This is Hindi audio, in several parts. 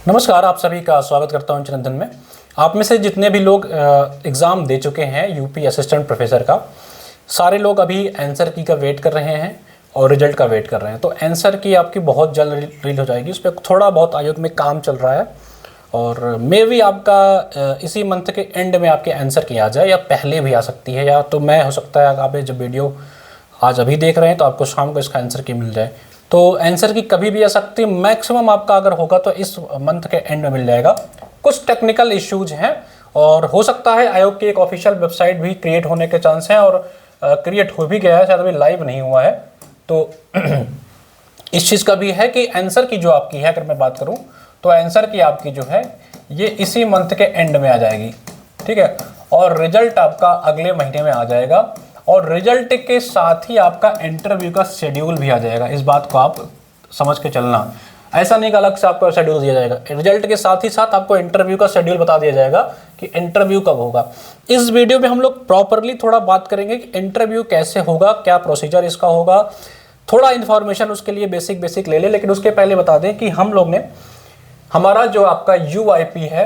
नमस्कार, आप सभी का स्वागत करता हूं चिरंतन में। आप में से जितने भी लोग एग्ज़ाम दे चुके हैं यूपी असिस्टेंट प्रोफेसर का, सारे लोग अभी आंसर की का वेट कर रहे हैं और रिजल्ट का वेट कर रहे हैं। तो आंसर की आपकी बहुत जल्द रिलीज हो जाएगी। उस पर थोड़ा बहुत आयोग में काम चल रहा है और मे भी आपका इसी मंथ के एंड में आपके आंसर की आ जाए या पहले भी आ सकती है, या तो मैं हो सकता है आप जब वीडियो आज अभी देख रहे हैं तो आपको शाम को इसका आंसर की मिल जाए। तो आंसर की कभी भी आ सकती है, मैक्सिमम आपका अगर होगा तो इस मंथ के एंड में मिल जाएगा। कुछ टेक्निकल इश्यूज हैं और हो सकता है आयोग की एक ऑफिशियल वेबसाइट भी क्रिएट होने के चांस हैं और क्रिएट हो भी गया है, शायद अभी लाइव नहीं हुआ है। तो इस चीज़ का भी है कि आंसर की जो आपकी है, अगर मैं बात करूं तो आंसर की आपकी जो है ये इसी मंथ के एंड में आ जाएगी, ठीक है। और रिजल्ट आपका अगले महीने में आ जाएगा और रिजल्ट के साथ ही आपका इंटरव्यू का शेड्यूल भी आ जाएगा। इस बात को आप समझ के चलना, ऐसा नहीं कि अलग से आपको शेड्यूल दिया जाएगा। रिजल्ट के साथ ही साथ आपको इंटरव्यू का शेड्यूल बता दिया जाएगा कि इंटरव्यू कब होगा। इस वीडियो में हम लोग प्रॉपरली थोड़ा बात करेंगे कि इंटरव्यू कैसे होगा, क्या प्रोसीजर इसका होगा, थोड़ा इन्फॉर्मेशन उसके लिए बेसिक ले ले। लेकिन उसके पहले बता दें कि हम लोग ने हमारा जो आपका UIP है,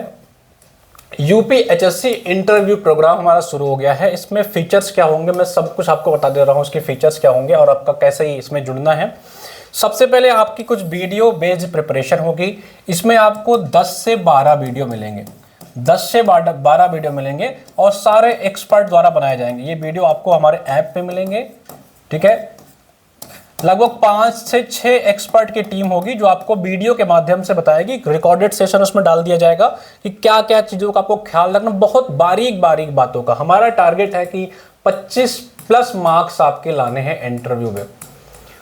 UPHSC इंटरव्यू प्रोग्राम हमारा शुरू हो गया है। इसमें फीचर्स क्या होंगे मैं सब कुछ आपको बता दे रहा हूँ, उसके फीचर्स क्या होंगे और आपका कैसे ही इसमें जुड़ना है। सबसे पहले आपकी कुछ वीडियो बेस्ड प्रिपरेशन होगी। इसमें आपको 10 से 12 वीडियो मिलेंगे, 10 से 12 वीडियो मिलेंगे और सारे एक्सपर्ट द्वारा बनाए जाएंगे। ये वीडियो आपको हमारे ऐप पे मिलेंगे, ठीक है। लगभग 5 से 6 एक्सपर्ट की टीम होगी जो आपको वीडियो के माध्यम से बताएगी। रिकॉर्डेड सेशन उसमें डाल दिया जाएगा कि क्या क्या चीज़ों का आपको ख्याल रखना, बहुत बारीक बातों का। हमारा टारगेट है कि 25+ मार्क्स आपके लाने हैं इंटरव्यू में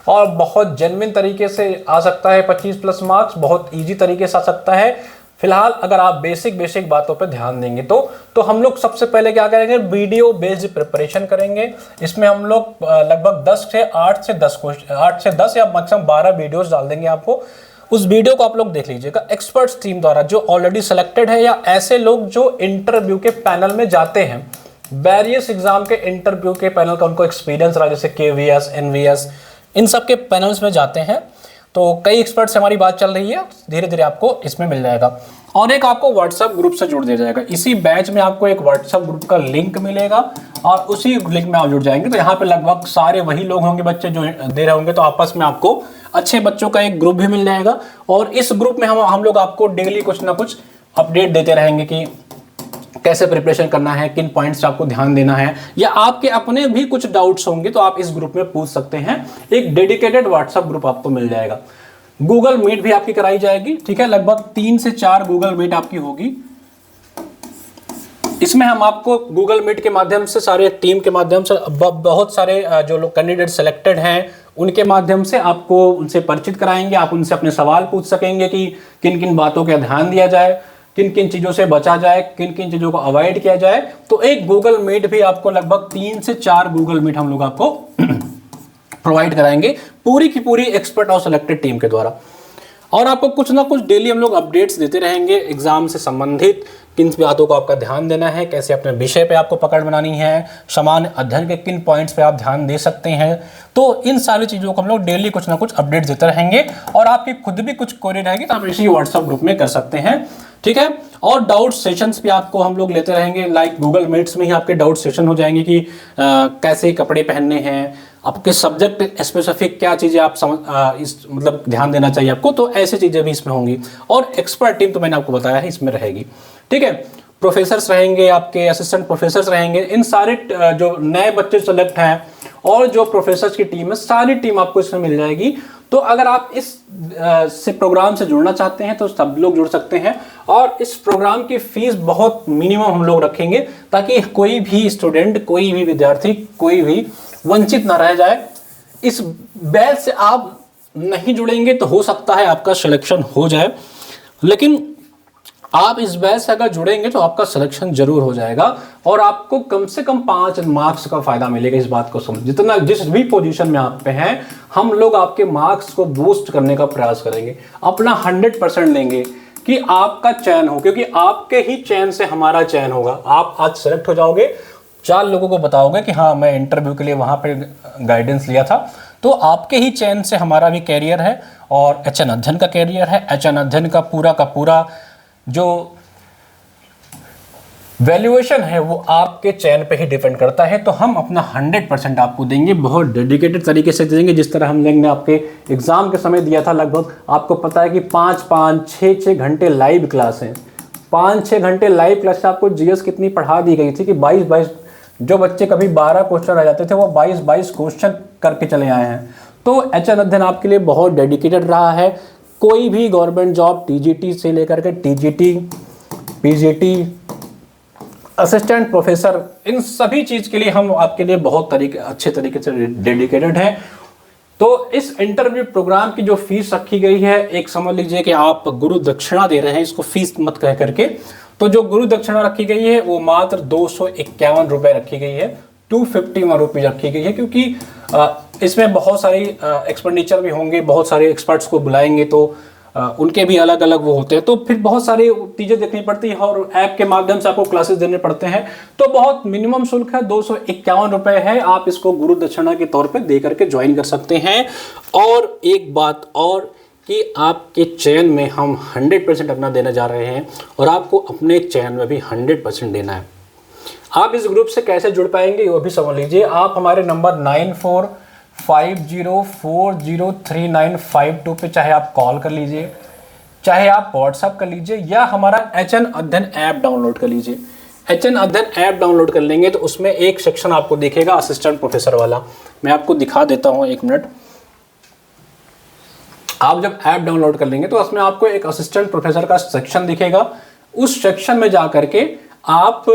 और बहुत जेन्युइन तरीके से आ सकता है। 25+ मार्क्स बहुत ईजी तरीके से आ सकता है फिलहाल, अगर आप बेसिक बातों पे ध्यान देंगे तो हम लोग सबसे पहले क्या करेंगे, वीडियो बेस्ड प्रिपरेशन करेंगे। इसमें हम लोग लगभग 8 से 10 या मैक्सिमम 12 वीडियोस डाल देंगे आपको। उस वीडियो को आप लोग देख लीजिएगा एक्सपर्ट्स टीम द्वारा जो ऑलरेडी सेलेक्टेड है या ऐसे लोग जो इंटरव्यू के पैनल में जाते हैं, वेरियस एग्जाम के इंटरव्यू के पैनल का उनको एक्सपीरियंस रहा, जैसे KVS, NVS, इन सब के पैनल्स में जाते हैं। तो कई एक्सपर्ट से हमारी बात चल रही है, धीरे धीरे आपको इसमें मिल जाएगा। और एक आपको व्हाट्सएप ग्रुप से जुड़ दिया जाएगा। इसी बैच में आपको एक व्हाट्सएप ग्रुप का लिंक मिलेगा और उसी लिंक में आप जुड़ जाएंगे। तो यहाँ पे लगभग सारे वही लोग होंगे, बच्चे जो दे रहे होंगे। तो आपस में आपको अच्छे बच्चों का एक ग्रुप भी मिल जाएगा और इस ग्रुप में हम लोग आपको डेली कुछ ना कुछ अपडेट देते रहेंगे कि कैसे प्रिपरेशन करना है, किन पॉइंट्स आपको ध्यान देना है, या आपके अपने भी कुछ डाउट्स होंगे तो आप इस ग्रुप में पूछ सकते हैं। एक डेडिकेटेड व्हाट्सएप ग्रुप आपको मिल जाएगा। गूगल मीट भी आपकी कराई जाएगी, ठीक है। लगभग 3 से 4 गूगल मीट आपकी होगी। इसमें हम आपको गूगल मीट के माध्यम से, सारे टीम के माध्यम से, बहुत सारे जो लोग कैंडिडेट सेलेक्टेड हैं उनके माध्यम से आपको उनसे परिचित कराएंगे। आप उनसे अपने सवाल पूछ सकेंगे कि किन किन बातों का ध्यान दिया जाए, किन किन चीज़ों से बचा जाए, किन किन चीज़ों को अवॉइड किया जाए। तो एक गूगल मीट भी आपको लगभग 3 से 4 गूगल मीट हम लोग आपको प्रोवाइड कराएंगे पूरी की पूरी एक्सपर्ट और सेलेक्टेड टीम के द्वारा। और आपको कुछ ना कुछ डेली हम लोग अपडेट्स देते रहेंगे एग्जाम से संबंधित, किन बातों को आपका ध्यान देना है, कैसे अपने विषय पे आपको पकड़ बनानी है, सामान्य अध्ययन के किन पॉइंट्स पे आप ध्यान दे सकते हैं। तो इन सारी चीज़ों को हम लोग डेली कुछ ना कुछ अपडेट देते रहेंगे और आपकी खुद भी कुछ क्वेरी रहेगी तो आप इसी व्हाट्सएप ग्रुप में कर सकते हैं, ठीक है। और डाउट सेशंस भी आपको हम लोग लेते रहेंगे। लाइक गूगल मीट्स में ही आपके डाउट सेशन हो जाएंगे कि कैसे कपड़े पहनने हैं, आपके सब्जेक्ट स्पेसिफिक क्या चीज़ें आप मतलब ध्यान देना चाहिए आपको। तो ऐसी चीज़ें भी इसमें होंगी और एक्सपर्ट टीम तो मैंने आपको बताया है इसमें रहेगी, ठीक है। प्रोफेसर्स रहेंगे, आपके असिस्टेंट प्रोफेसर्स रहेंगे। इन सारे जो नए बच्चे सेलेक्ट हैं और जो प्रोफेसर्स की टीम है, सारी टीम आपको इसमें मिल जाएगी। तो अगर आप इस प्रोग्राम से जुड़ना चाहते हैं तो सब लोग जुड़ सकते हैं। और इस प्रोग्राम की फीस बहुत मिनिमम हम लोग रखेंगे ताकि कोई भी स्टूडेंट, कोई भी विद्यार्थी, कोई भी वंचित ना रह जाए। इस बैच से आप नहीं जुड़ेंगे तो हो सकता है आपका सिलेक्शन हो जाए, लेकिन आप इस बैच से अगर जुड़ेंगे तो आपका सिलेक्शन जरूर हो जाएगा और आपको कम से कम 5 मार्क्स का फायदा मिलेगा। इस बात को समझ, जितना जिस भी पोजीशन में आप पे हैं, हम लोग आपके मार्क्स को बूस्ट करने का प्रयास करेंगे, अपना 100% देंगे कि आपका चयन हो, क्योंकि आपके ही चयन से हमारा चयन होगा। आप आज सेलेक्ट हो जाओगे, 4 लोगों को बताओगे कि हाँ मैं इंटरव्यू के लिए वहाँ पे गाइडेंस लिया था, तो आपके ही चयन से हमारा भी कैरियर है और एचएन अध्ययन का कैरियर है। एचएन अध्ययन का पूरा जो वैल्यूएशन है वो आपके चयन पे ही डिपेंड करता है। तो हम अपना 100% आपको देंगे, बहुत डेडिकेटेड तरीके से देंगे। जिस तरह हम लोग ने आपके एग्ज़ाम के समय दिया था, लगभग आपको पता है कि 5-5, 6-6 घंटे लाइव क्लास हैं। 5-6 घंटे लाइव क्लास से आपको जीएस कितनी पढ़ा दी गई थी कि 22-22, जो बच्चे कभी 12 क्वेश्चन रह जाते थे वो 22-22 क्वेश्चन करके चले आए हैं। तो एचएन अध्ययन आपके लिए बहुत डेडिकेटेड रहा है। कोई भी गवर्नमेंट जॉब, टीजीटी से लेकर के टीजीटी, पीजीटी, असिस्टेंट प्रोफेसर, इन सभी चीज़ के लिए हम आपके लिए बहुत अच्छे तरीके से डेडिकेटेड हैं। तो इस इंटरव्यू प्रोग्राम की जो फीस रखी गई है, एक समझ लीजिए कि आप गुरु दक्षिणा दे रहे हैं, इसको फीस मत कह करके। तो जो गुरु दक्षिणा रखी गई है वो मात्र 251 रुपये रखी गई है, 251 रुपीज़ रखी गई है, क्योंकि इसमें बहुत सारी एक्सपेंडिचर भी होंगे, बहुत सारे एक्सपर्ट्स को बुलाएंगे तो उनके भी अलग अलग वो होते हैं, तो फिर बहुत सारी चीज़ें देखनी पड़ती है और ऐप के माध्यम से आपको क्लासेस देने पड़ते हैं। तो बहुत मिनिमम शुल्क है, 251 रुपये है। आप इसको गुरु दक्षिणा के तौर पे दे करके ज्वाइन कर सकते हैं। और एक बात और कि आपके चयन में हम 100% अपना देना जा रहे हैं और आपको अपने चयन में भी 100% देना है। आप इस ग्रुप से कैसे जुड़ पाएंगे वो भी समझ लीजिए। आप हमारे नंबर 9450403952 पे चाहे आप कॉल कर लीजिए, चाहे आप व्हाट्सअप कर लीजिए, या हमारा एचएन अध्ययन ऐप डाउनलोड कर लीजिए। एचएन अध्ययन ऐप डाउनलोड कर लेंगे तो उसमें एक सेक्शन आपको दिखेगा असिस्टेंट प्रोफेसर वाला। मैं आपको दिखा देता हूँ, एक मिनट। आप जब ऐप डाउनलोड कर लेंगे तो उसमें आपको एक असिस्टेंट प्रोफेसर का सेक्शन दिखेगा। उस सेक्शन में जा करके आप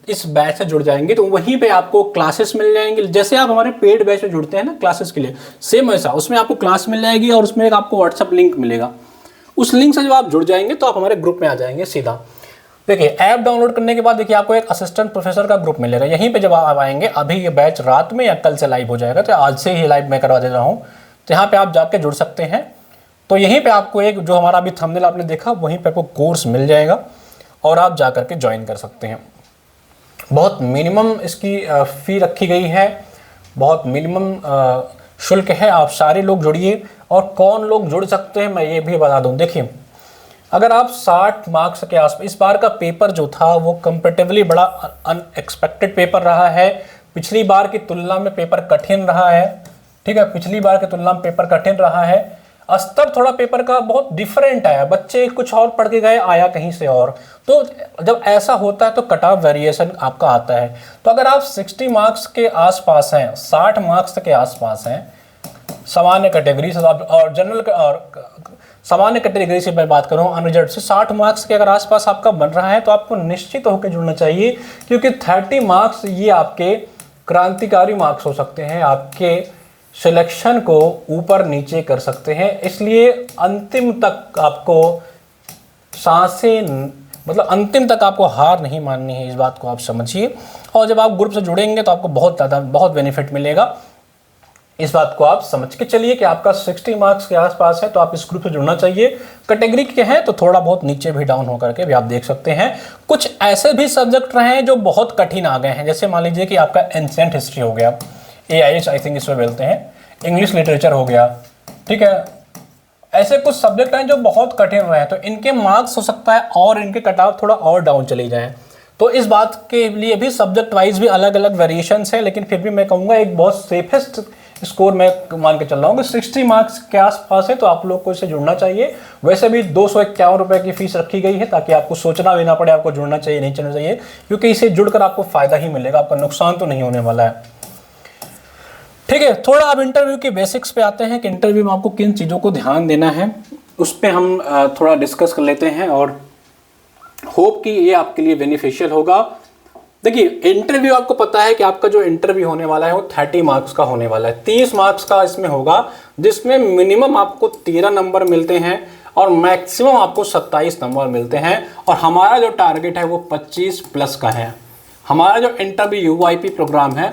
इस बैच से जुड़ जाएंगे तो वहीं पे आपको क्लासेस मिल जाएंगे। जैसे आप हमारे पेड बैच में जुड़ते हैं ना क्लासेस के लिए, सेम ऐसा उसमें आपको क्लास मिल जाएगी और उसमें एक आपको व्हाट्सअप लिंक मिलेगा। उस लिंक से जब आप जुड़ जाएंगे तो आप हमारे ग्रुप में आ जाएंगे सीधा। देखिए, ऐप डाउनलोड करने के बाद देखिए आपको एक असिस्टेंट प्रोफेसर का ग्रुप मिलेगा। यहीं पे जब आप आएंगे, अभी ये बैच रात में या कल से लाइव हो जाएगा, तो आज से ही लाइव मैं करवा दे रहा हूँ, तो यहाँ पे आप जाके जुड़ सकते हैं। तो यहीं पे आपको एक जो हमारा अभी थंबनेल आपने देखा, वहीं पे आपको कोर्स मिल जाएगा और आप जा करके ज्वाइन कर सकते हैं। बहुत मिनिमम इसकी फ़ी रखी गई है, बहुत मिनिमम शुल्क है। आप सारे लोग जुड़िए। और कौन लोग जुड़ सकते हैं मैं ये भी बता दूं। देखिए, अगर आप 60 मार्क्स के आसपास, इस बार का पेपर जो था वो कंपैरेटिवली बड़ा अनएक्सपेक्टेड पेपर रहा है। पिछली बार की तुलना में पेपर कठिन रहा है, ठीक है, पिछली बार की तुलना में पेपर कठिन रहा है। स्तर थोड़ा पेपर का बहुत डिफरेंट आया, बच्चे कुछ और पढ़ के गए, आया कहीं से और। तो जब ऐसा होता है तो कट ऑफ वेरिएशन आपका आता है। तो अगर आप 60 मार्क्स के आसपास हैं, 60 मार्क्स के आसपास हैं सामान्य कैटेगरी से और जनरल और सामान्य कैटेगरी से मैं बात करूं, अनरिजर्व से 60 मार्क्स के अगर आसपास आपका बन रहा है तो आपको निश्चित होकर जुड़ना चाहिए, क्योंकि 30 मार्क्स ये आपके क्रांतिकारी मार्क्स हो सकते हैं, आपके सिलेक्शन को ऊपर नीचे कर सकते हैं। इसलिए अंतिम तक आपको सांसें, मतलब अंतिम तक आपको हार नहीं माननी है, इस बात को आप समझिए। और जब आप ग्रुप से जुड़ेंगे तो आपको बहुत बेनिफिट मिलेगा। इस बात को आप समझ के चलिए कि आपका 60 मार्क्स के आसपास है तो आप इस ग्रुप से जुड़ना चाहिए। कैटेगरी के हैं तो थोड़ा बहुत नीचे भी डाउन होकर के भी आप देख सकते हैं। कुछ ऐसे भी सब्जेक्ट रहे हैं जो बहुत कठिन आ गए हैं, जैसे मान लीजिए कि आपका एंशिएंट हिस्ट्री हो गया, AIH आई थिंक इसमें बोलते हैं, इंग्लिश लिटरेचर हो गया, ठीक है। ऐसे कुछ सब्जेक्ट हैं जो बहुत कठिन रहे हैं, तो इनके मार्क्स हो सकता है और इनके कट ऑफ थोड़ा और डाउन चले जाएं। तो इस बात के लिए भी सब्जेक्ट वाइज भी अलग अलग वेरिएशंस हैं, लेकिन फिर भी मैं कहूँगा एक बहुत सेफेस्ट स्कोर मैं मान के चल रहा हूँ कि 60 मार्क्स के आसपास है तो आप लोग को इससे जुड़ना चाहिए। वैसे भी 251 रुपये की फीस रखी गई है ताकि आपको सोचना भी ना पड़े आपको जुड़ना चाहिए नहीं जुड़ना चाहिए, क्योंकि इसे जुड़कर आपको फ़ायदा ही मिलेगा, आपका नुकसान तो नहीं होने वाला है। ठीक है, थोड़ा अब इंटरव्यू के बेसिक्स पे आते हैं कि इंटरव्यू में आपको किन चीज़ों को ध्यान देना है, उस पर हम थोड़ा डिस्कस कर लेते हैं और होप कि ये आपके लिए बेनिफिशियल होगा। देखिए, इंटरव्यू आपको पता है कि आपका जो इंटरव्यू होने वाला है वो 30 मार्क्स का होने वाला है। 30 मार्क्स का इसमें होगा, जिसमें मिनिमम आपको 13 नंबर मिलते हैं और मैक्सिमम आपको 27 नंबर मिलते हैं। और हमारा जो टारगेट है वो 25 प्लस का है। हमारा जो इंटरव्यू UIP प्रोग्राम है,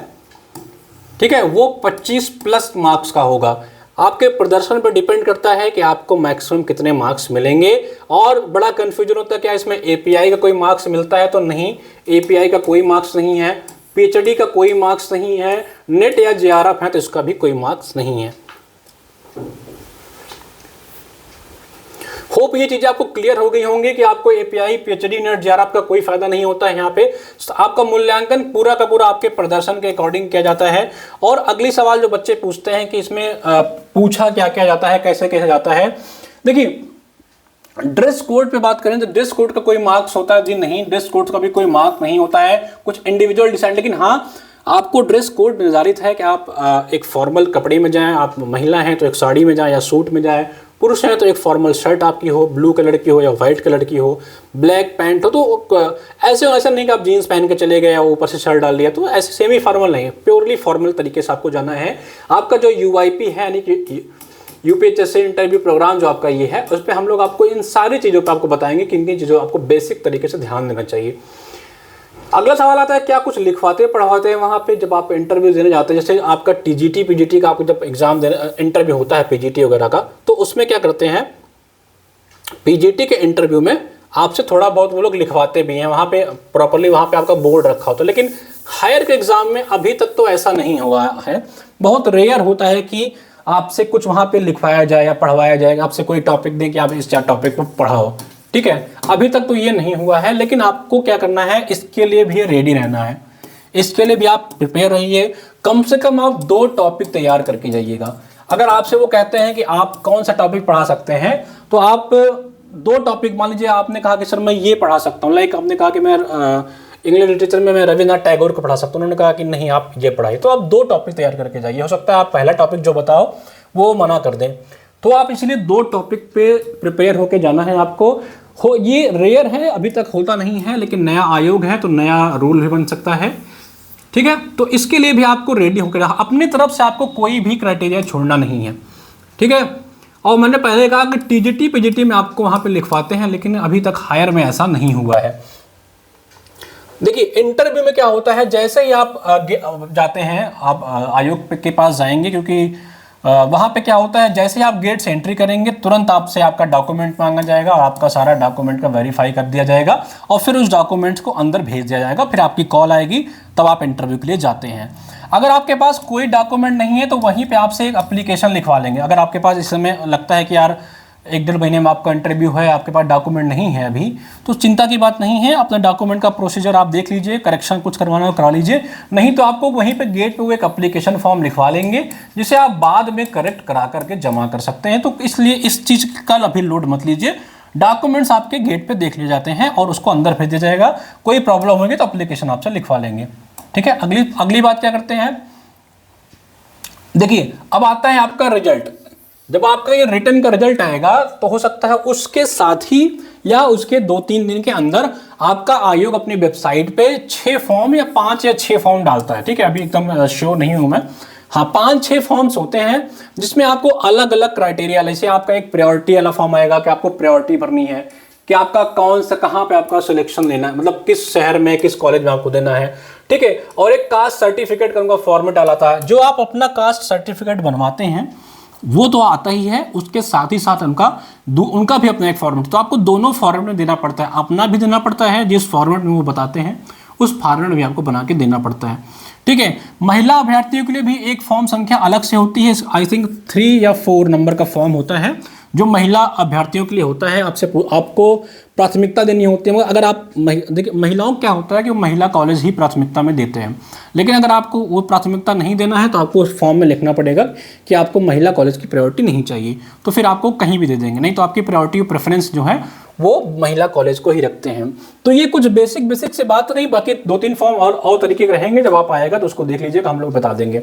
ठीक है, वो 25 प्लस मार्क्स का होगा। आपके प्रदर्शन पर डिपेंड करता है कि आपको मैक्सिमम कितने मार्क्स मिलेंगे। और बड़ा कन्फ्यूजन होता है क्या इसमें API का कोई मार्क्स मिलता है, तो नहीं, API का कोई मार्क्स नहीं है, PhD का कोई मार्क्स नहीं है, नेट या JRF है तो इसका भी कोई मार्क्स नहीं है। होप ये चीजें आपको क्लियर हो गई होंगी कि आपको एपीआई, पीएचडी, नेट, जेआरएफ का कोई फायदा नहीं होता है। यहाँ पे आपका मूल्यांकन पूरा का पूरा आपके प्रदर्शन के अकॉर्डिंग किया जाता है। और अगली सवाल जो बच्चे पूछते हैं कि इसमें पूछा क्या क्या जाता है, कैसे कैसे जाता है, देखिए ड्रेस कोड पे बात करें तो ड्रेस कोड का कोई मार्क्स होता है जी नहीं, ड्रेस कोड का भी कोई मार्क नहीं होता है, कुछ इंडिविजुअल डिसाइड। लेकिन हाँ, आपको ड्रेस कोड निर्धारित है कि आप एक फॉर्मल कपड़े में जाएं, आप महिला हैं तो एक साड़ी में जाएं या सूट में जाएं, पुरुष हैं तो एक फॉर्मल शर्ट आपकी हो, ब्लू कलर की हो या वाइट कलर की हो, ब्लैक पैंट हो। तो ऐसा नहीं कि आप जीन्स पहन के चले गए या ऊपर से शर्ट डाल लिया, तो ऐसे सेमी फॉर्मल नहीं है, प्योरली फॉर्मल तरीके से आपको जाना है। आपका जो यूआईपी है यानी कि यूपीएससी इंटरव्यू प्रोग्राम जो आपका ये है, उस पर हम लोग आपको इन सारी चीज़ों पर आपको बताएंगे किन किन चीज़ों आपको बेसिक तरीके से ध्यान देना चाहिए। अगला सवाल आता है क्या कुछ लिखवाते पढ़वाते हैं वहाँ पे जब आप इंटरव्यू देने जाते हैं? जैसे आपका टीजीटी पीजीटी का आपको जब एग्जाम देने इंटरव्यू होता है पीजीटी वगैरह का, तो उसमें क्या करते हैं, पीजीटी के इंटरव्यू में आपसे थोड़ा बहुत वो लोग लिखवाते भी हैं, वहाँ पे प्रॉपरली वहाँ पे आपका बोर्ड रखा होता है। लेकिन हायर के एग्जाम में अभी तक तो ऐसा नहीं हुआ है, बहुत रेयर होता है कि आपसे कुछ वहाँ पे लिखवाया जाए या पढ़वाया जाए, आपसे कोई टॉपिक दें कि आप इस टॉपिक पर पढ़ाओ, ठीक है, अभी तक तो ये नहीं हुआ है। लेकिन आपको क्या करना है, इसके लिए भी रेडी रहना है, इसके लिए भी आप प्रिपेयर रहिए। कम से कम आप 2 टॉपिक तैयार करके जाइएगा। अगर आपसे वो कहते हैं कि आप कौन सा टॉपिक पढ़ा सकते हैं, तो आप 2 टॉपिक, मान लीजिए आपने कहा कि सर मैं ये पढ़ा सकता हूँ, लाइक आपने कहा कि मैं इंग्लिश लिटरेचर में मैं रविन्द्रनाथ टैगोर को पढ़ा सकता हूँ, उन्होंने कहा कि नहीं आप ये पढ़ाइए, तो आप 2 टॉपिक तैयार करके जाइए। हो सकता है आप पहला टॉपिक जो बताओ वो मना कर दें, तो आप इसलिए 2 टॉपिक पे प्रिपेयर होके जाना है आपको। हो ये रेयर है, अभी तक होता नहीं है, लेकिन नया आयोग है तो नया रूल भी बन सकता है, ठीक है। तो इसके लिए भी आपको रेडी होकर अपनी तरफ से आपको कोई भी क्राइटेरिया छोड़ना नहीं है, ठीक है। और मैंने पहले कहा कि टीजीटी पीजीटी में आपको वहाँ पे लिखवाते हैं, लेकिन अभी तक हायर में ऐसा नहीं हुआ है। देखिए इंटरव्यू में क्या होता है, जैसे ही आप जाते हैं, आप आयोग के पास जाएंगे, क्योंकि वहाँ पे क्या होता है, जैसे ही आप गेट से एंट्री करेंगे तुरंत आपसे आपका डॉक्यूमेंट मांगा जाएगा और आपका सारा डॉक्यूमेंट का वेरीफाई कर दिया जाएगा और फिर उस डॉक्यूमेंट्स को अंदर भेज दिया जाएगा। फिर आपकी कॉल आएगी, तब आप इंटरव्यू के लिए जाते हैं। अगर आपके पास कोई डॉक्यूमेंट नहीं है तो वहीं पे आपसे एक एप्लीकेशन लिखवा लेंगे। अगर आपके पास इस समय लगता है कि यार 1-1.5 महीने में आपका इंटरव्यू है, आपके पास डॉक्यूमेंट नहीं है अभी, तो चिंता की बात नहीं है, अपना डॉक्यूमेंट का प्रोसीजर आप देख लीजिए, करेक्शन कुछ करवाना हो करा लीजिए, नहीं तो आपको वहीं पे गेट पे एक एप्लीकेशन फॉर्म लिखवा लेंगे जिसे आप बाद में करेक्ट करा करके जमा कर सकते हैं। तो इसलिए इस चीज़ का अभी लोड मत लीजिए, डॉक्यूमेंट्स आपके गेट पे देख लिए जाते हैं और उसको अंदर भेज दिया जाएगा। कोई प्रॉब्लम होगी तो एप्लीकेशन आपसे लिखवा लेंगे, ठीक है। अगली बात क्या करते हैं, देखिए अब आता है आपका रिजल्ट। जब आपका ये रिटर्न का रिजल्ट आएगा तो हो सकता है उसके साथ ही या उसके 2-3 दिन के अंदर आपका आयोग अपनी वेबसाइट पे 6 फॉर्म या 5 या 6 फॉर्म डालता है, ठीक है। अभी एकदम श्योर नहीं हूं मैं, हाँ 5-6 फॉर्म्स होते हैं जिसमें आपको अलग अलग क्राइटेरिया, जैसे आपका एक प्रायोरिटी वाला फॉर्म आएगा कि आपको प्रायोरिटी भरनी है कि आपका कौन सा कहाँ पे आपका सिलेक्शन लेना है, मतलब किस शहर में किस कॉलेज में आपको देना है, ठीक है। और एक कास्ट सर्टिफिकेट का उनका फॉर्मेट डाला था, जो आप अपना कास्ट सर्टिफिकेट बनवाते हैं वो तो आता ही है, उसके साथ ही साथ उनका भी अपना एक फॉर्मेट, तो आपको दोनों फॉर्मेट में देना पड़ता है। अपना भी देना पड़ता है, जिस फॉर्मेट में वो बताते हैं उस फॉर्मेट में भी आपको बना के देना पड़ता है, ठीक है। महिला अभ्यर्थियों के लिए भी एक फॉर्म संख्या अलग से होती है, आई थिंक 3 या 4 नंबर का फॉर्म होता है जो महिला अभ्यर्थियों के लिए होता है। आपको प्राथमिकता देनी होती है, मगर अगर आप देखिए महिलाओं क्या होता है कि महिला कॉलेज ही प्राथमिकता में देते हैं, लेकिन अगर आपको वो प्राथमिकता नहीं देना है तो आपको उस फॉर्म में लिखना पड़ेगा कि आपको महिला कॉलेज की प्रायोरिटी नहीं चाहिए, तो फिर आपको कहीं भी दे देंगे, नहीं तो आपकी प्रायोरिटी प्रेफरेंस जो है वो महिला कॉलेज को ही रखते हैं। तो ये कुछ बेसिक से बात रही, बाकी 2-3 फॉर्म और तरीके के रहेंगे, जब आप आएगा तो उसको देख लीजिएगा, हम लोग बता देंगे,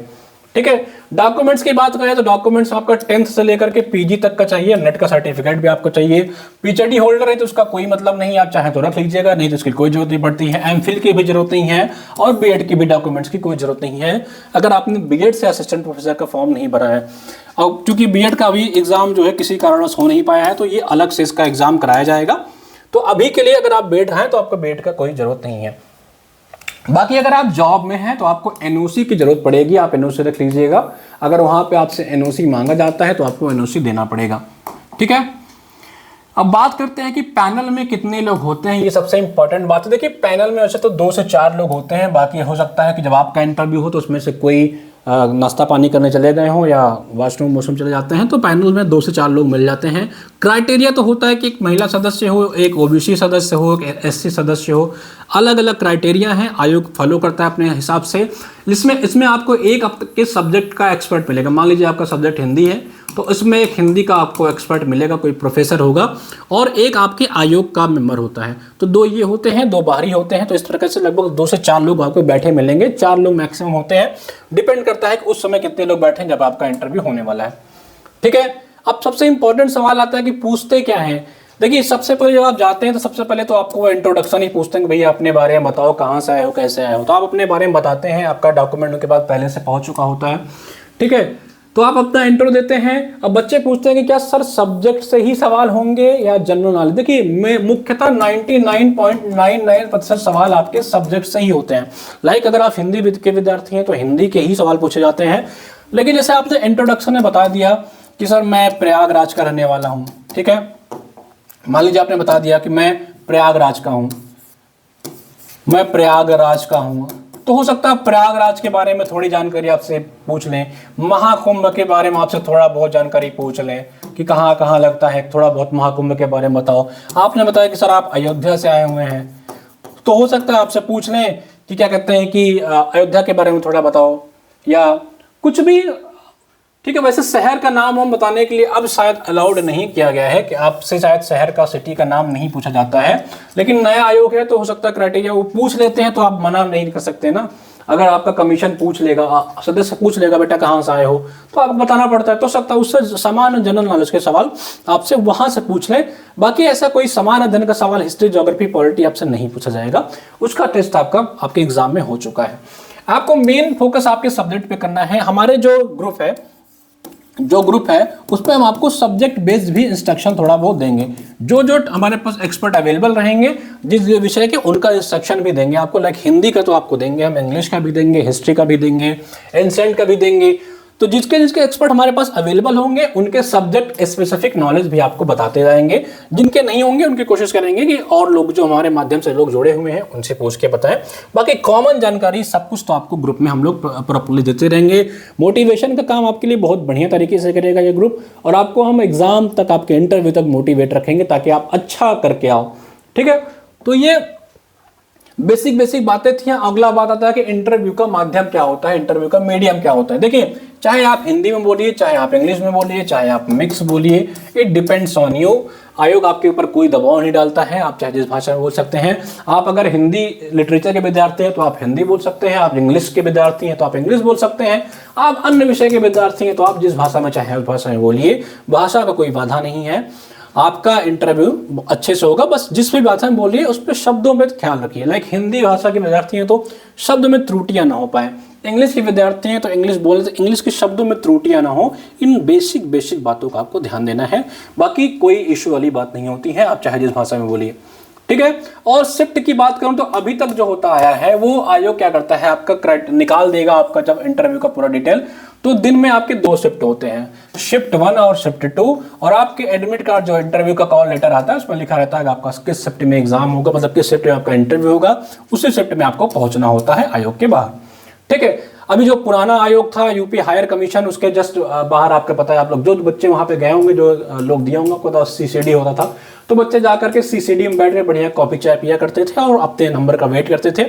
ठीक है। डॉक्यूमेंट्स की बात करें तो डॉक्यूमेंट्स आपका 10th से लेकर के पीजी तक का चाहिए, नेट का सर्टिफिकेट भी आपको चाहिए। पीएचडी होल्डर है तो उसका कोई मतलब नहीं, आप चाहे तो रख लीजिएगा, नहीं तो उसकी कोई जरूरत नहीं पड़ती है। एमफिल की भी जरूरत नहीं है और बीएड की भी डॉक्यूमेंट्स की कोई जरूरत नहीं है अगर आपने बीएड से असिस्टेंट प्रोफेसर का फॉर्म नहीं भरा है। और क्योंकि बीएड का अभी एग्जाम जो है किसी कारणवश हो नहीं पाया है, तो ये अलग से इसका एग्जाम कराया जाएगा। तो अभी के लिए अगर आप बीएड हैं तो आपको बीएड का कोई जरूरत नहीं है। बाकी अगर आप जॉब में हैं तो आपको एनओसी की जरूरत पड़ेगी, आप एनओसी रख लीजिएगा। अगर वहां पे आपसे एनओसी मांगा जाता है तो आपको एनओसी देना पड़ेगा, ठीक है। अब बात करते हैं कि पैनल में कितने लोग होते हैं, ये सबसे इंपॉर्टेंट बात है। देखिए पैनल में वैसे तो 2 से 4 लोग होते हैं, बाकी हो सकता है कि जब आपका इंटरव्यू हो तो उसमें से कोई नाश्ता पानी करने चले गए हों या वॉशरूम चले जाते हैं, तो पैनल में 2 से 4 लोग मिल जाते हैं। क्राइटेरिया तो होता है कि एक महिला सदस्य हो, एक ओबीसी सदस्य हो, एक एससी सदस्य हो, अलग अलग क्राइटेरिया हैं, आयोग फॉलो करता है अपने हिसाब से। इसमें आपको एक आपके सब्जेक्ट का एक्सपर्ट मिलेगा। मान लीजिए आपका सब्जेक्ट हिंदी है, तो इसमें एक हिंदी का आपको एक्सपर्ट मिलेगा, कोई प्रोफेसर होगा, और एक आपके आयोग का मेंबर होता है। तो 2 ये होते हैं, 2 बाहरी होते हैं। तो इस तरह से लगभग 2 से 4 लोग आपको बैठे मिलेंगे। 4 लोग मैक्सिमम होते हैं, डिपेंड करता है कि उस समय कितने लोग बैठे हैं जब आपका इंटरव्यू होने वाला है। ठीक है, अब सबसे इंपॉर्टेंट सवाल आता है कि पूछते क्या हैं। देखिए, सबसे पहले जब आप जाते हैं तो सबसे पहले तो आपको वो इंट्रोडक्शन ही पूछते हैं कि भैया अपने बारे में बताओ, कहाँ से आए हो, कैसे आए हो। तो आप अपने बारे में बताते हैं, आपका डॉक्यूमेंट उनके पास पहले से पहुंच चुका होता है। ठीक है, तो आप अपना इंट्रो देते हैं। अब बच्चे पूछते हैं कि क्या सर सब्जेक्ट से ही सवाल होंगे या जनरल नॉलेज। देखिए, मुख्यतः 99.99% सवाल आपके सब्जेक्ट से ही होते हैं। लाइक अगर आप हिंदी के विद्यार्थी हैं तो हिंदी के ही सवाल पूछे जाते हैं। लेकिन जैसे आपने इंट्रोडक्शन में बता दिया कि सर मैं प्रयागराज का रहने वाला हूँ, ठीक है, मान लीजिए आपने बता दिया कि मैं प्रयागराज का हूँ, मैं प्रयागराज का हूँ, तो हो सकता है प्रयागराज के बारे में थोड़ी जानकारी आपसे पूछ लें, महाकुंभ के बारे में आपसे थोड़ा बहुत जानकारी पूछ लें कि कहाँ कहाँ लगता है, थोड़ा बहुत महाकुंभ के बारे में बताओ। आपने बताया कि सर आप अयोध्या से आए हुए हैं, तो हो सकता है आपसे पूछ लें कि क्या कहते हैं कि अयोध्या के बारे में थोड़ा बताओ या कुछ भी। ठीक है, वैसे शहर का नाम हम बताने के लिए अब शायद अलाउड नहीं किया गया है कि आपसे शायद शहर का, सिटी का नाम नहीं पूछा जाता है, लेकिन नया आयोग है तो हो सकता है क्राइटेरिया वो पूछ लेते हैं, तो आप मना नहीं कर सकते ना। अगर आपका कमीशन पूछ लेगा, सदस्य पूछ लेगा बेटा कहाँ से आए हो, तो आपको बताना पड़ता है। तो सकता है उससे समान जनरल नॉलेज के सवाल आपसे वहां से पूछ लें। बाकी ऐसा कोई समान अध्ययन का सवाल हिस्ट्री, ज्योग्राफी, पॉलिटी आपसे नहीं पूछा जाएगा। उसका टेस्ट आपके एग्जाम में हो चुका है। आपको मेन फोकस आपके सब्जेक्ट पे करना है। हमारे जो ग्रुप है उस पर हम आपको सब्जेक्ट बेस्ड भी इंस्ट्रक्शन थोड़ा बहुत देंगे। जो हमारे पास एक्सपर्ट अवेलेबल रहेंगे जिस विषय के, उनका इंस्ट्रक्शन भी देंगे आपको। लाइक हिंदी का तो आपको देंगे हम, इंग्लिश का भी देंगे, हिस्ट्री का भी देंगे, एंशिएंट का भी देंगे। तो जिसके एक्सपर्ट हमारे पास अवेलेबल होंगे उनके सब्जेक्ट स्पेसिफिक नॉलेज भी आपको बताते जाएंगे। जिनके नहीं होंगे उनकी कोशिश करेंगे कि और लोग जो हमारे माध्यम से लोग जुड़े हुए हैं उनसे पूछ के बताएं। बाकी कॉमन जानकारी सब कुछ तो आपको ग्रुप में हम लोग प्रॉपर्ली देते रहेंगे। मोटिवेशन का काम आपके लिए बहुत बढ़िया तरीके से करेगा ये ग्रुप, और आपको हम एग्जाम तक, आपके इंटरव्यू तक मोटिवेट रखेंगे ताकि आप अच्छा करके आओ। ठीक है, तो ये बेसिक बातें थी। अगला बात आता है कि इंटरव्यू का माध्यम क्या होता है, इंटरव्यू का मीडियम क्या होता है। देखिए, चाहे आप हिंदी में बोलिए, चाहे आप इंग्लिश में बोलिए, चाहे आप मिक्स बोलिए, इट डिपेंड्स ऑन यू। आयोग आपके ऊपर कोई दबाव नहीं डालता है, आप चाहे जिस भाषा में बोल सकते हैं। आप अगर हिंदी लिटरेचर के विद्यार्थी हैं तो आप हिंदी बोल सकते हैं, आप इंग्लिश के विद्यार्थी हैं तो आप इंग्लिश बोल सकते हैं, आप अन्य विषय के विद्यार्थी हैं तो आप जिस भाषा में चाहे उस भाषा में बोलिए। भाषा का कोई बाधा नहीं है। आपका इंटरव्यू अच्छे से होगा, बस जिस भी भाषा में बोलिए उस पर शब्दों में ख्याल रखिए। लाइक हिंदी भाषा के विद्यार्थी हैं तो शब्द में त्रुटियां ना हो पाए, इंग्लिश के विद्यार्थी हैं तो इंग्लिश बोले तो इंग्लिश के शब्दों में त्रुटियां ना हो। इन बेसिक बातों का आपको ध्यान देना है। बाकी कोई इशू वाली बात नहीं होती है, आप चाहे जिस भाषा में बोलिए। ठीक है, और शिफ्ट की बात करूं तो अभी तक जो होता आया है वो आयोग क्या करता है, आपका निकाल देगा आपका जब इंटरव्यू का पूरा डिटेल। तो दिन में आपके 2 शिफ्ट होते हैं, शिफ्ट 1 और शिफ्ट 2। और आपके एडमिट कार्ड जो इंटरव्यू का कॉल लेटर आता है उसमें लिखा रहता है कि आपका किस शिफ्ट में एग्जाम होगा, मतलब किस शिफ्ट में आपका इंटरव्यू होगा, उसी शिफ्ट में आपको पहुंचना होता है आयोग के बाहर। ठीक है, अभी जो पुराना आयोग था यूपी हायर कमीशन, उसके जस्ट बाहर आपको पता है, आप लोग जो बच्चे वहां पे गए होंगे, जो लोग दिया होंगे आपको, सीसीडी होता था, तो बच्चे जाकर के सीसीडी में बैठ के बढ़िया कॉफी चाय पिया करते थे और अपने नंबर का वेट करते थे।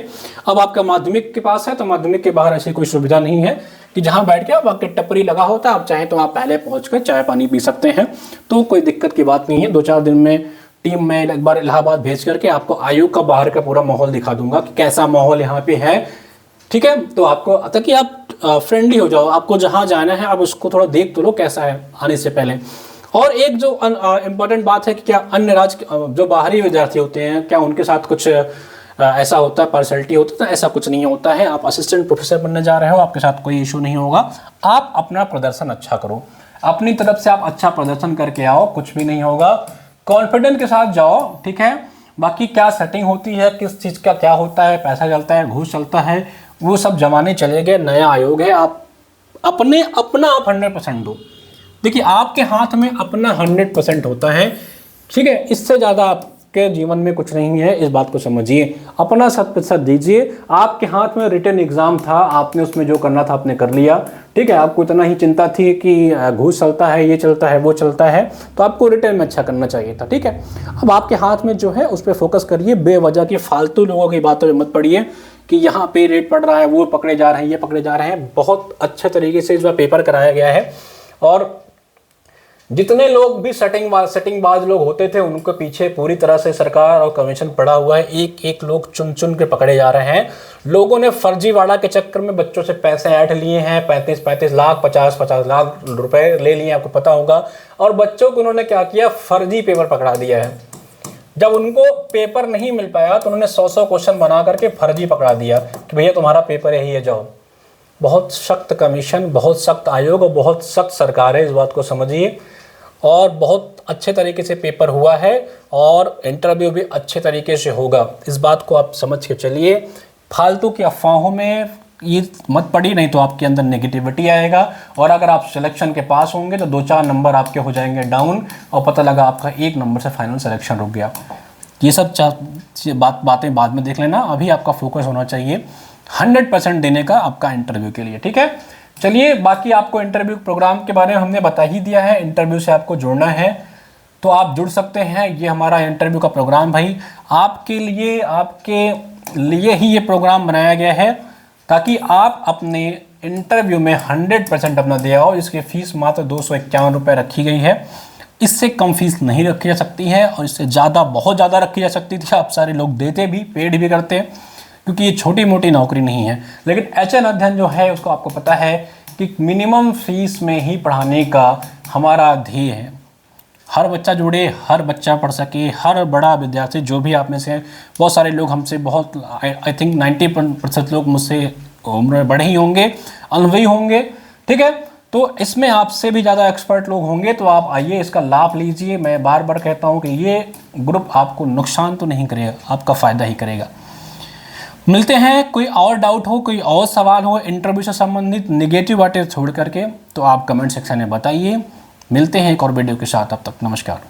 अब आपका माध्यमिक के पास है तो माध्यमिक के बाहर ऐसी कोई सुविधा नहीं है कि जहां बैठ के आपके टपरी लगा होता है, आप चाहें तो आप पहले पहुंचकर चाय पानी पी सकते हैं। तो कोई दिक्कत की बात नहीं है। 2-4 दिन में टीम में एक बार इलाहाबाद भेज करके आपको आयोग का बाहर का पूरा माहौल दिखा दूंगा कि कैसा माहौल यहाँ पे है। ठीक है, तो आपको ताकि आप फ्रेंडली हो जाओ, आपको जहाँ जाना है आप उसको थोड़ा देख तो लो कैसा है आने से पहले। और एक जो इम्पोर्टेंट बात है कि क्या अन्य राज्य जो बाहरी विद्यार्थी होते हैं, क्या उनके साथ कुछ ऐसा होता है, पार्शलिटी होता है? ऐसा कुछ नहीं होता है। आप असिस्टेंट प्रोफेसर बनने जा रहे हो, आपके साथ कोई इशू नहीं होगा। आप अपना प्रदर्शन अच्छा करो, अपनी तरफ से आप अच्छा प्रदर्शन करके आओ, कुछ भी नहीं होगा। कॉन्फिडेंस के साथ जाओ। ठीक है, बाकी क्या सेटिंग होती है, किस चीज़ का क्या होता है, पैसा चलता है, घूस चलता है, वो सब जमाने चले गए। नया आयोग है, आप अपना आप 100% दो। देखिए, आपके हाथ में अपना 100% होता है। ठीक है, इससे ज़्यादा आप आपके जीवन में कुछ नहीं है, इस बात को समझिए। अपना 100% दीजिए। आपके हाथ में रिटन एग्जाम था, आपने उसमें जो करना था आपने कर लिया, ठीक है। आपको इतना ही चिंता थी कि घूस चलता है, ये चलता है, वो चलता है, तो आपको रिटर्न में अच्छा करना चाहिए था, ठीक है। अब आपके हाथ में जो है उस पर फोकस करिए, बेवजह की फालतू लोगों की बातों में मत पड़िए कि यहाँ पे रेट पड़ रहा है, वो पकड़े जा रहे हैं, ये पकड़े जा रहे हैं। बहुत अच्छे तरीके से इस बार पेपर कराया गया है, और जितने लोग भी सेटिंगबाज लोग होते थे उनके पीछे पूरी तरह से सरकार और कमीशन पड़ा हुआ है। एक एक लोग चुन चुन के पकड़े जा रहे हैं। लोगों ने फर्जीवाड़ा के चक्कर में बच्चों से पैसे ऐंठ लिए हैं, 35-35 लाख 50-50 लाख रुपए ले लिए, आपको पता होगा। और बच्चों को उन्होंने क्या किया, फर्जी पेपर पकड़ा दिया है। जब उनको पेपर नहीं मिल पाया तो उन्होंने 100 क्वेश्चन बना करके फर्जी पकड़ा दिया कि भैया तुम्हारा पेपर यही है, जाओ। बहुत सख्त कमीशन, बहुत सख्त आयोग और बहुत सख्त सरकार है, इस बात को समझिए। और बहुत अच्छे तरीके से पेपर हुआ है और इंटरव्यू भी अच्छे तरीके से होगा, इस बात को आप समझ के चलिए। फालतू की अफवाहों में ये मत पड़ी, नहीं तो आपके अंदर नेगेटिविटी आएगा। और अगर आप सिलेक्शन के पास होंगे तो 2-4 नंबर आपके हो जाएंगे डाउन, और पता लगा आपका 1 नंबर से फाइनल सिलेक्शन रुक गया। ये सब बातें बाद में देख लेना। अभी आपका फोकस होना चाहिए 100% देने का आपका इंटरव्यू के लिए, ठीक है। चलिए, बाकी आपको इंटरव्यू प्रोग्राम के बारे में हमने बता ही दिया है। इंटरव्यू से आपको जुड़ना है तो आप जुड़ सकते हैं। ये हमारा इंटरव्यू का प्रोग्राम भाई आपके लिए ही ये प्रोग्राम बनाया गया है, ताकि आप अपने इंटरव्यू में 100% अपना दे आओ। इसकी फ़ीस मात्र 251 रुपये रखी गई है। इससे कम फीस नहीं रखी जा सकती है, और इससे ज़्यादा, बहुत ज़्यादा रखी जा सकती थी। आप सारे लोग देते भी, पेड भी करते हैं, क्योंकि ये छोटी मोटी नौकरी नहीं है। लेकिन HN अध्ययन जो है उसको आपको पता है कि मिनिमम फीस में ही पढ़ाने का हमारा ध्येय है। हर बच्चा जुड़े, हर बच्चा पढ़ सके, हर बड़ा विद्यार्थी, जो भी आप में से बहुत सारे लोग हमसे, बहुत आई थिंक 90% लोग मुझसे उम्र में बड़े ही होंगे, अनुभवी होंगे, ठीक है। तो इसमें आपसे भी ज़्यादा एक्सपर्ट लोग होंगे, तो आप आइए, इसका लाभ लीजिए। मैं बार बार कहता हूँ कि ये ग्रुप आपको नुकसान तो नहीं करेगा, आपका फ़ायदा ही करेगा। मिलते हैं। कोई और डाउट हो, कोई और सवाल हो इंटरव्यू से संबंधित, नेगेटिव बातें छोड़ करके, तो आप कमेंट सेक्शन में बताइए। मिलते हैं एक और वीडियो के साथ, तब तक नमस्कार।